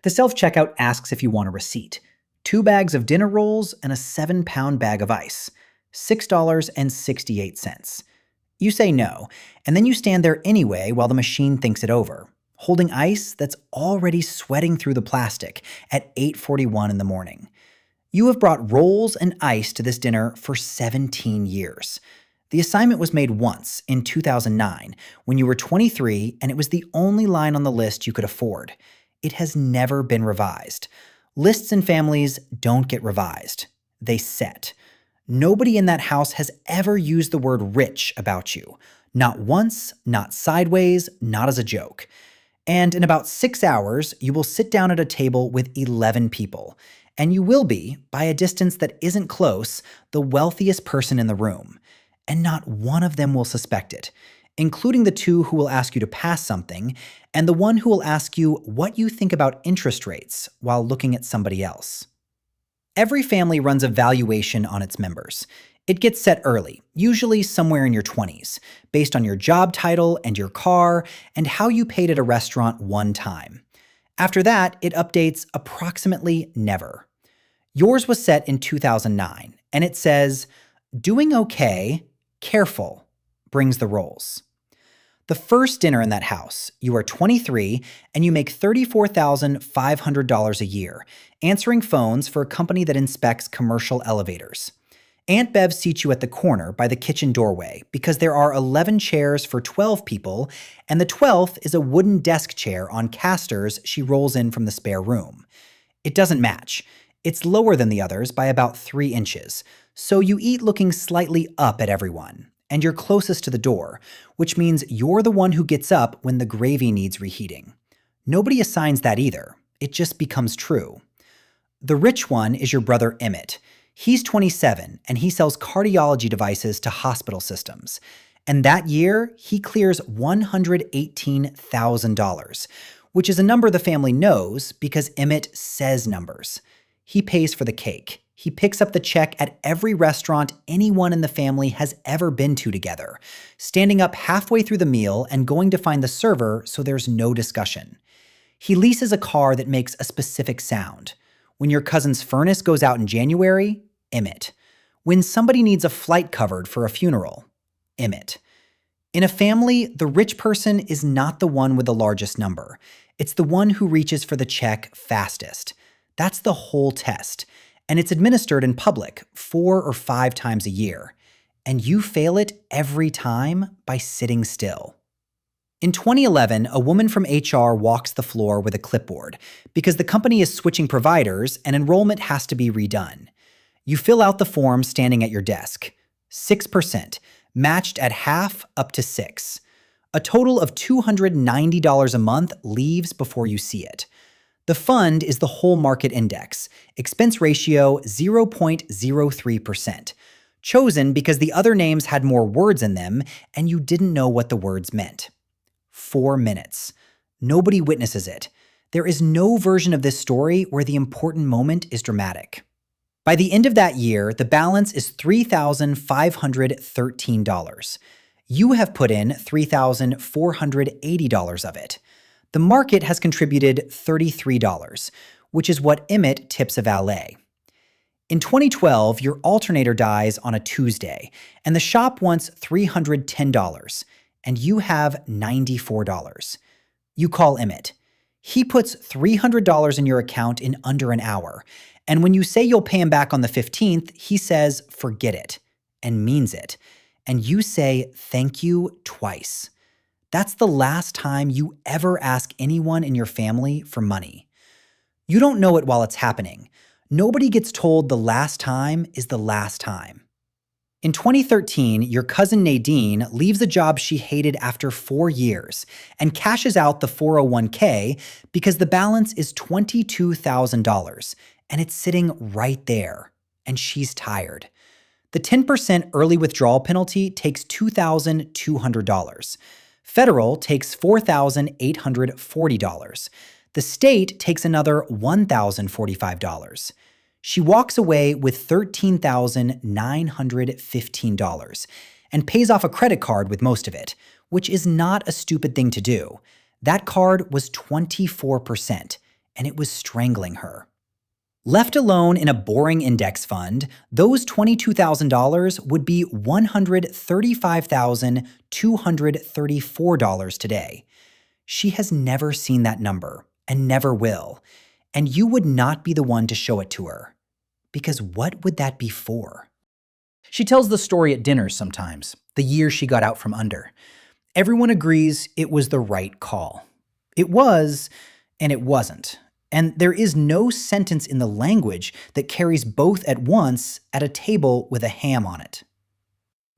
The self-checkout asks if you want a receipt. 2 bags of dinner rolls and a 7-pound bag of ice. $6.68. You say no, and then you stand there anyway while the machine thinks it over, holding ice that's already sweating through the plastic at 8:41 in the morning. You have brought rolls and ice to this dinner for 17 years. The assignment was made once, in 2009, when you were 23 and it was the only line on the list you could afford. It has never been revised. Lists in families don't get revised. They set. Nobody in that house has ever used the word rich about you. Not once, not sideways, not as a joke. And in about 6 hours, you will sit down at a table with 11 people. And you will be, by a distance that isn't close, the wealthiest person in the room. And not one of them will suspect it, including the 2 who will ask you to pass something, and the one who will ask you what you think about interest rates while looking at somebody else. Every family runs a valuation on its members. It gets set early, usually somewhere in your 20s, based on your job title and your car and how you paid at a restaurant one time. After that, it updates approximately never. Yours was set in 2009, and it says, "Doing okay, careful, brings the rolls." The first dinner in that house, you are 23 and you make $34,500 a year, answering phones for a company that inspects commercial elevators. Aunt Bev seats you at the corner by the kitchen doorway because there are 11 chairs for 12 people, and the 12th is a wooden desk chair on casters she rolls in from the spare room. It doesn't match. It's lower than the others by about 3 inches, so you eat looking slightly up at everyone, and you're closest to the door, which means you're the one who gets up when the gravy needs reheating. Nobody assigns that either. It just becomes true. The rich one is your brother Emmett. He's 27, and he sells cardiology devices to hospital systems. And that year, he clears $118,000, which is a number the family knows because Emmett says numbers. He pays for the cake. He picks up the check at every restaurant anyone in the family has ever been to together, standing up halfway through the meal and going to find the server so there's no discussion. He leases a car that makes a specific sound. When your cousin's furnace goes out in January, Emmett. When somebody needs a flight covered for a funeral, Emmett. In a family, the rich person is not the one with the largest number. It's the one who reaches for the check fastest. That's the whole test. And it's administered in public 4 or 5 times a year. And you fail it every time by sitting still. In 2011, a woman from HR walks the floor with a clipboard because the company is switching providers and enrollment has to be redone. You fill out the form standing at your desk. 6%, matched at half up to 6. A total of $290 a month leaves before you see it. The fund is the whole market index, expense ratio 0.03%, chosen because the other names had more words in them and you didn't know what the words meant. 4 minutes. Nobody witnesses it. There is no version of this story where the important moment is dramatic. By the end of that year, the balance is $3,513. You have put in $3,480 of it. The market has contributed $33, which is what Emmett tips a valet. In 2012, your alternator dies on a Tuesday, and the shop wants $310, and you have $94. You call Emmett. He puts $300 in your account in under an hour, and when you say you'll pay him back on the 15th, he says, "Forget it," and means it. And you say thank you twice. That's the last time you ever ask anyone in your family for money. You don't know it while it's happening. Nobody gets told the last time is the last time. In 2013, your cousin Nadine leaves a job she hated after 4 years and cashes out the 401k because the balance is $22,000 and it's sitting right there, and she's tired. The 10% early withdrawal penalty takes $2,200. Federal takes $4,840. The state takes another $1,045. She walks away with $13,915 and pays off a credit card with most of it, which is not a stupid thing to do. That card was 24%, and it was strangling her. Left alone in a boring index fund, those $22,000 would be $135,234 today. She has never seen that number and never will, and you would not be the one to show it to her. Because what would that be for? She tells the story at dinners sometimes, the year she got out from under. Everyone agrees it was the right call. It was, and it wasn't. And there is no sentence in the language that carries both at once at a table with a ham on it.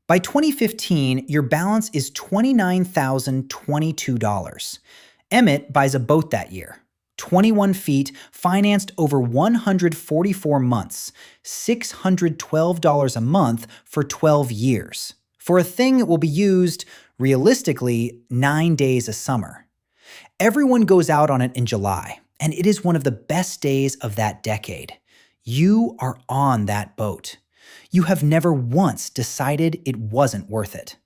By 2015, your balance is $29,022. Emmett buys a boat that year. 21 feet, financed over 144 months, $612 a month for 12 years, for a thing that will be used, realistically, 9 days a summer. Everyone goes out on it in July, and it is one of the best days of that decade. You are on that boat. You have never once decided it wasn't worth it.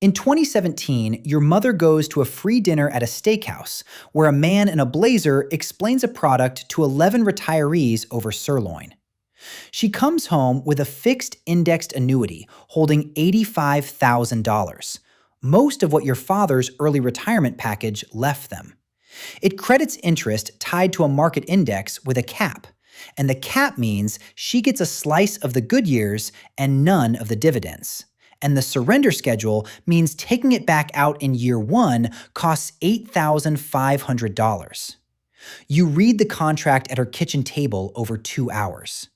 In 2017, your mother goes to a free dinner at a steakhouse where a man in a blazer explains a product to 11 retirees over sirloin. She comes home with a fixed indexed annuity holding $85,000, most of what your father's early retirement package left them. It credits interest tied to a market index with a cap, and the cap means she gets a slice of the good years and none of the dividends. And the surrender schedule means taking it back out in year one costs $8,500. You read the contract at her kitchen table over 2 hours.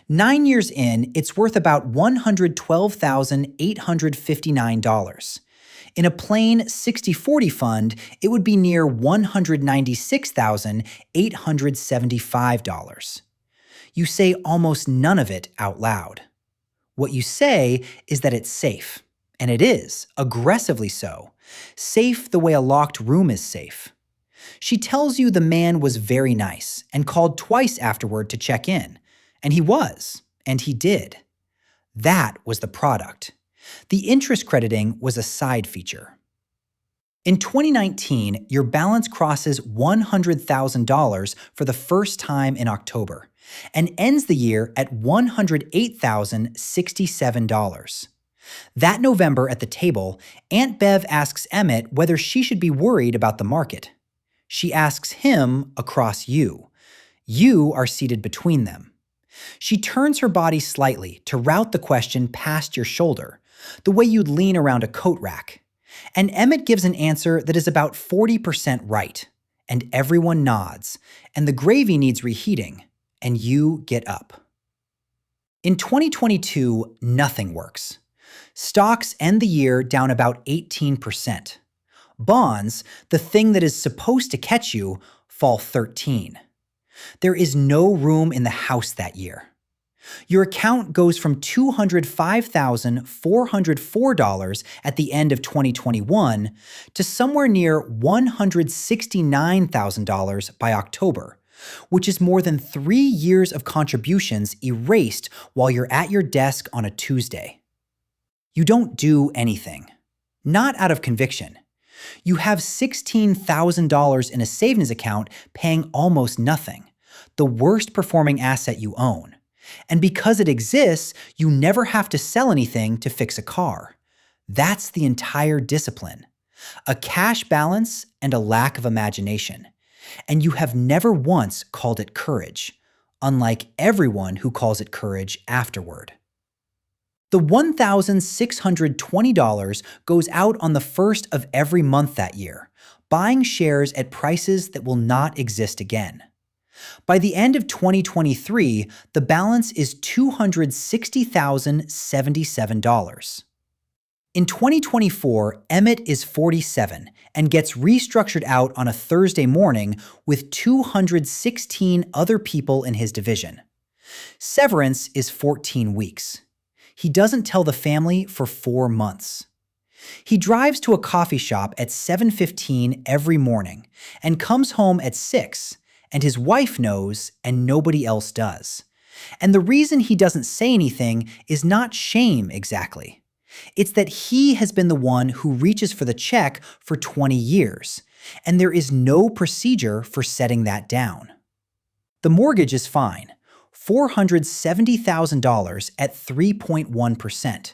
9 years in, it's worth about $112,859. In a plain 60/40 fund, it would be near $196,875. You say almost none of it out loud. What you say is that it's safe, and it is, aggressively so. Safe the way a locked room is safe. She tells you the man was very nice and called twice afterward to check in, and he was, and he did. That was the product. The interest crediting was a side feature. In 2019, your balance crosses $100,000 for the first time in October and ends the year at $108,067. That November at the table, Aunt Bev asks Emmett whether she should be worried about the market. She asks him across you. You are seated between them. She turns her body slightly to route the question past your shoulder, the way you'd lean around a coat rack. And Emmett gives an answer that is about 40% right, and everyone nods, and the gravy needs reheating, and you get up. In 2022, nothing works. Stocks end the year down about 18%. Bonds, the thing that is supposed to catch you, fall 13%. There is no room in the house that year. Your account goes from $205,404 at the end of 2021 to somewhere near $169,000 by October, which is more than 3 years of contributions erased while you're at your desk on a Tuesday. You don't do anything. Not out of conviction. You have $16,000 in a savings account paying almost nothing, the worst performing asset you own. And because it exists, you never have to sell anything to fix a car. That's the entire discipline. A cash balance and a lack of imagination. And you have never once called it courage, unlike everyone who calls it courage afterward. The $1,620 goes out on the first of every month that year, buying shares at prices that will not exist again. By the end of 2023, the balance is $260,077. In 2024, Emmett is 47 and gets restructured out on a Thursday morning with 216 other people in his division. Severance is 14 weeks. He doesn't tell the family for 4 months. He drives to a coffee shop at 7:15 every morning and comes home at 6, and his wife knows and nobody else does. And the reason he doesn't say anything is not shame exactly. It's that he has been the one who reaches for the check for 20 years, and there is no procedure for setting that down. The mortgage is fine, $470,000 at 3.1%,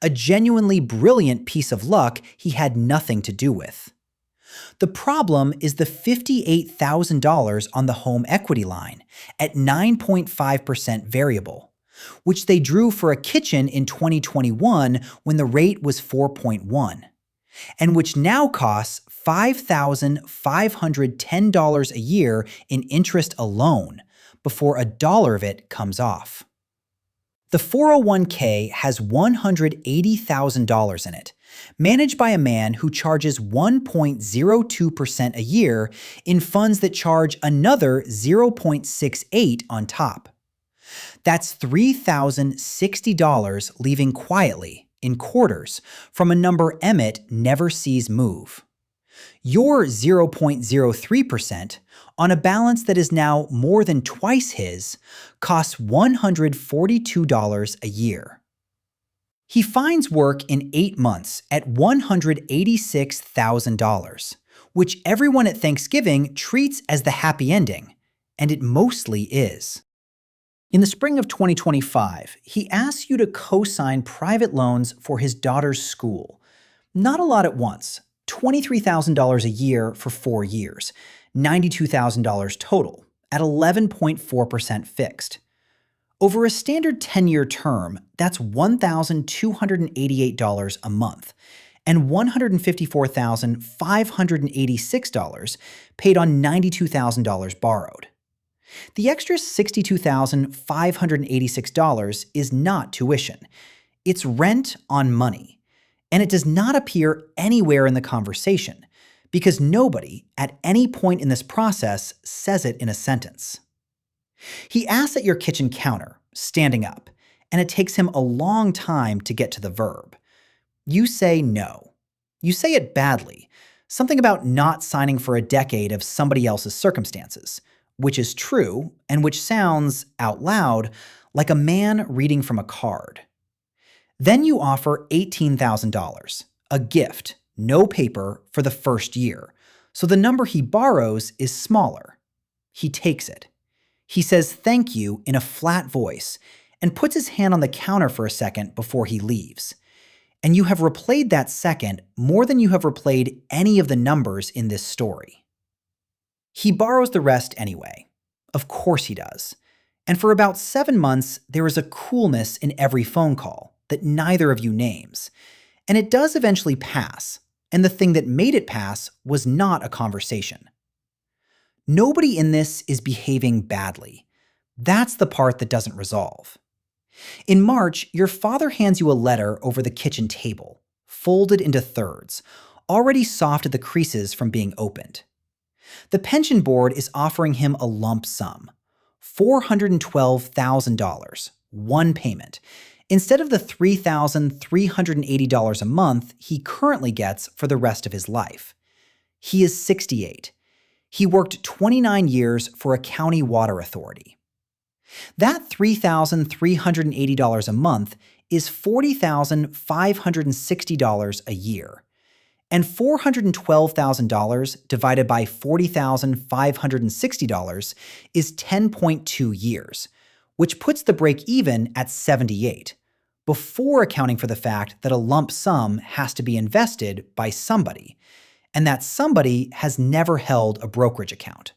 a genuinely brilliant piece of luck he had nothing to do with. The problem is the $58,000 on the home equity line at 9.5% variable, which they drew for a kitchen in 2021 when the rate was 4.1, and which now costs $5,510 a year in interest alone before a dollar of it comes off. The 401k has $180,000 in it, managed by a man who charges 1.02% a year in funds that charge another 0.68 on top. That's $3,060 leaving quietly, in quarters, from a number Emmett never sees move. Your 0.03%, on a balance that is now more than twice his, costs $142 a year. He finds work in 8 months at $186,000, which everyone at Thanksgiving treats as the happy ending, and it mostly is. In the spring of 2025, he asks you to co-sign private loans for his daughter's school. Not a lot at once, $23,000 a year for 4 years, $92,000 total, at 11.4% fixed. Over a standard 10-year term, that's $1,288 a month, and $154,586 paid on $92,000 borrowed. The extra $62,586 is not tuition. It's rent on money, and it does not appear anywhere in the conversation because nobody, at any point in this process, says it in a sentence. He asks at your kitchen counter, standing up, and it takes him a long time to get to the verb. You say no. You say it badly, something about not signing for a decade of somebody else's circumstances, which is true and which sounds, out loud, like a man reading from a card. Then you offer $18,000, a gift, no paper, for the first year, so the number he borrows is smaller. He takes it. He says thank you in a flat voice and puts his hand on the counter for a second before he leaves. And you have replayed that second more than you have replayed any of the numbers in this story. He borrows the rest anyway. Of course he does. And for about 7 months, there is a coolness in every phone call that neither of you names. And it does eventually pass, and the thing that made it pass was not a conversation. Nobody in this is behaving badly. That's the part that doesn't resolve. In March, your father hands you a letter over the kitchen table, folded into thirds, already soft at the creases from being opened. The pension board is offering him a lump sum, $412,000, one payment, instead of the $3,380 a month he currently gets for the rest of his life. He is 68. He worked 29 years for a county water authority. That $3,380 a month is $40,560 a year. And $412,000 divided by $40,560 is 10.2 years, which puts the break even at 78, before accounting for the fact that a lump sum has to be invested by somebody, and that somebody has never held a brokerage account.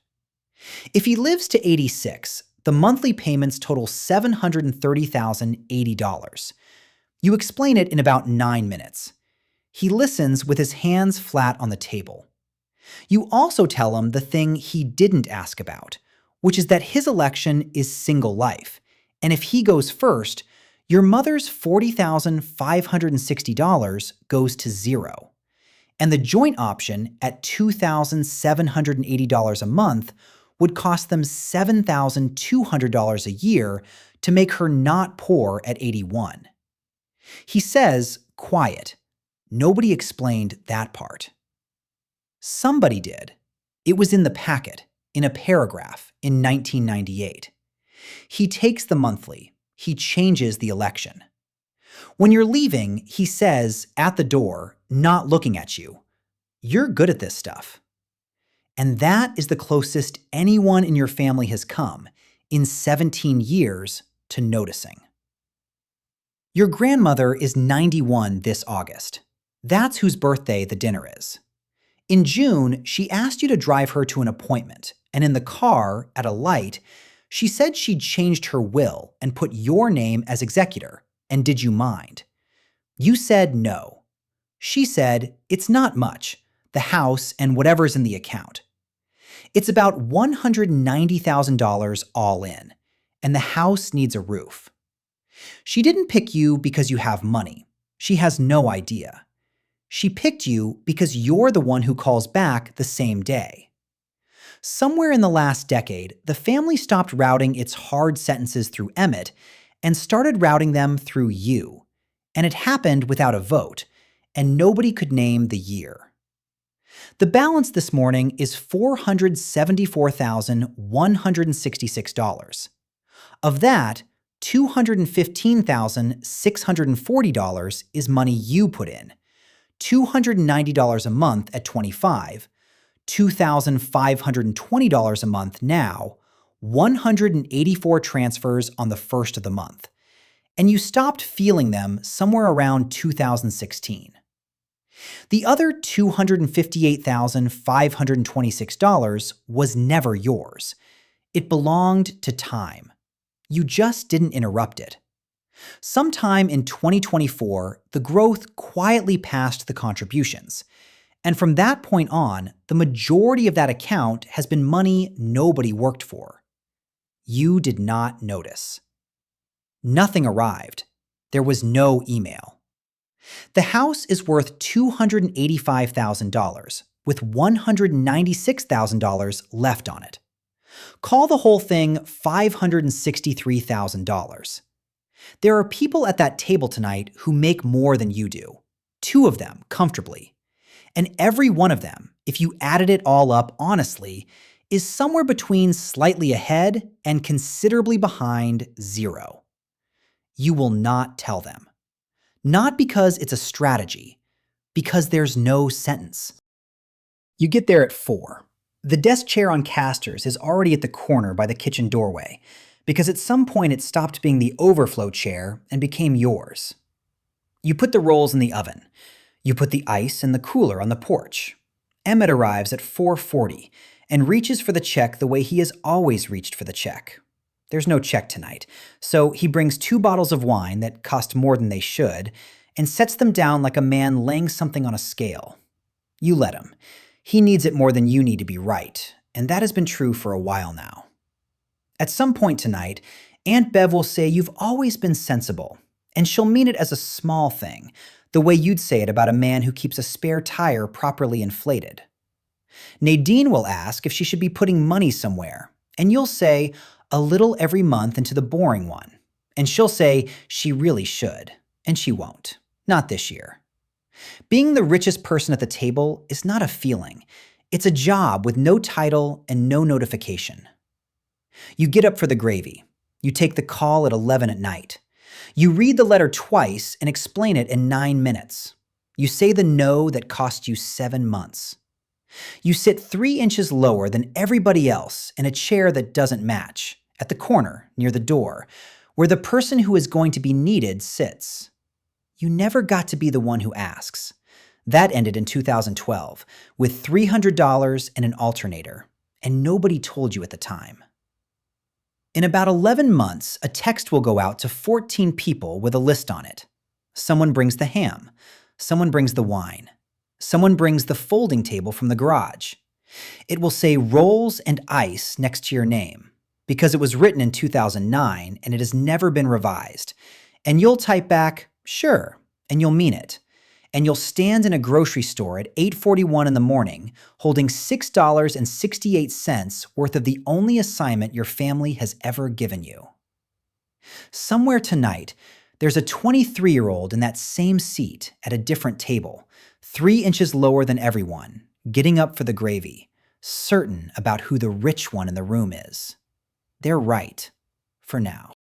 If he lives to 86, the monthly payments total $730,080. You explain it in about 9 minutes. He listens with his hands flat on the table. You also tell him the thing he didn't ask about, which is that his election is single life, and if he goes first, your mother's $40,560 goes to zero. And the joint option at $2,780 a month would cost them $7,200 a year to make her not poor at 81. He says, quiet. Nobody explained that part. Somebody did. It was in the packet, in a paragraph, in 1998. He takes the monthly. He changes the election. When you're leaving, he says, at the door, not looking at you, "You're good at this stuff." And that is the closest anyone in your family has come in 17 years to noticing. Your grandmother is 91 this August. That's whose birthday the dinner is. In June, she asked you to drive her to an appointment, and in the car, at a light, she said she'd changed her will and put your name as executor, and did you mind? You said no. She said, it's not much, the house and whatever's in the account. It's about $190,000 all in, and the house needs a roof. She didn't pick you because you have money. She has no idea. She picked you because you're the one who calls back the same day. Somewhere in the last decade, the family stopped routing its hard sentences through Emmett and started routing them through you. And it happened without a vote, and nobody could name the year. The balance this morning is $474,166. Of that, $215,640 is money you put in, $290 a month at 25, $2,520 a month now, 184 transfers on the first of the month, and you stopped feeling them somewhere around 2016. The other $258,526 was never yours. It belonged to time. You just didn't interrupt it. Sometime in 2024, the growth quietly passed the contributions. And from that point on, the majority of that account has been money nobody worked for. You did not notice. Nothing arrived. There was no email. The house is worth $285,000, with $196,000 left on it. Call the whole thing $563,000. There are people at that table tonight who make more than you do. 2 of them, comfortably. And every one of them, if you added it all up honestly, is somewhere between slightly ahead and considerably behind 0. You will not tell them. Not because it's a strategy, because there's no sentence. You get there at 4. The desk chair on casters is already at the corner by the kitchen doorway, because at some point it stopped being the overflow chair and became yours. You put the rolls in the oven. You put the ice in the cooler on the porch. Emmett arrives at 4:40 and reaches for the check the way he has always reached for the check. There's no check tonight, so he brings 2 bottles of wine that cost more than they should and sets them down like a man laying something on a scale. You let him. He needs it more than you need to be right, and that has been true for a while now. At some point tonight, Aunt Bev will say you've always been sensible, and she'll mean it as a small thing, the way you'd say it about a man who keeps a spare tire properly inflated. Nadine will ask if she should be putting money somewhere, and you'll say a little every month into the boring one, and she'll say she really should, and she won't, not this year. Being the richest person at the table is not a feeling. It's a job with no title and no notification. You get up for the gravy. You take the call at 11 at night. You read the letter twice and explain it in 9 minutes. You say the no that cost you 7 months. You sit 3 inches lower than everybody else in a chair that doesn't match, at the corner near the door, where the person who is going to be needed sits. You never got to be the one who asks. That ended in 2012, with $300 and an alternator, and nobody told you at the time. In about 11 months, a text will go out to 14 people with a list on it. Someone brings the ham. Someone brings the wine. Someone brings the folding table from the garage. It will say rolls and ice next to your name, because it was written in 2009 and it has never been revised. And you'll type back, sure, and you'll mean it. And you'll stand in a grocery store at 8:41 in the morning holding $6.68 worth of the only assignment your family has ever given you. Somewhere tonight, there's a 23-year-old in that same seat at a different table, 3 inches lower than everyone, getting up for the gravy, certain about who the rich one in the room is. They're right, for now.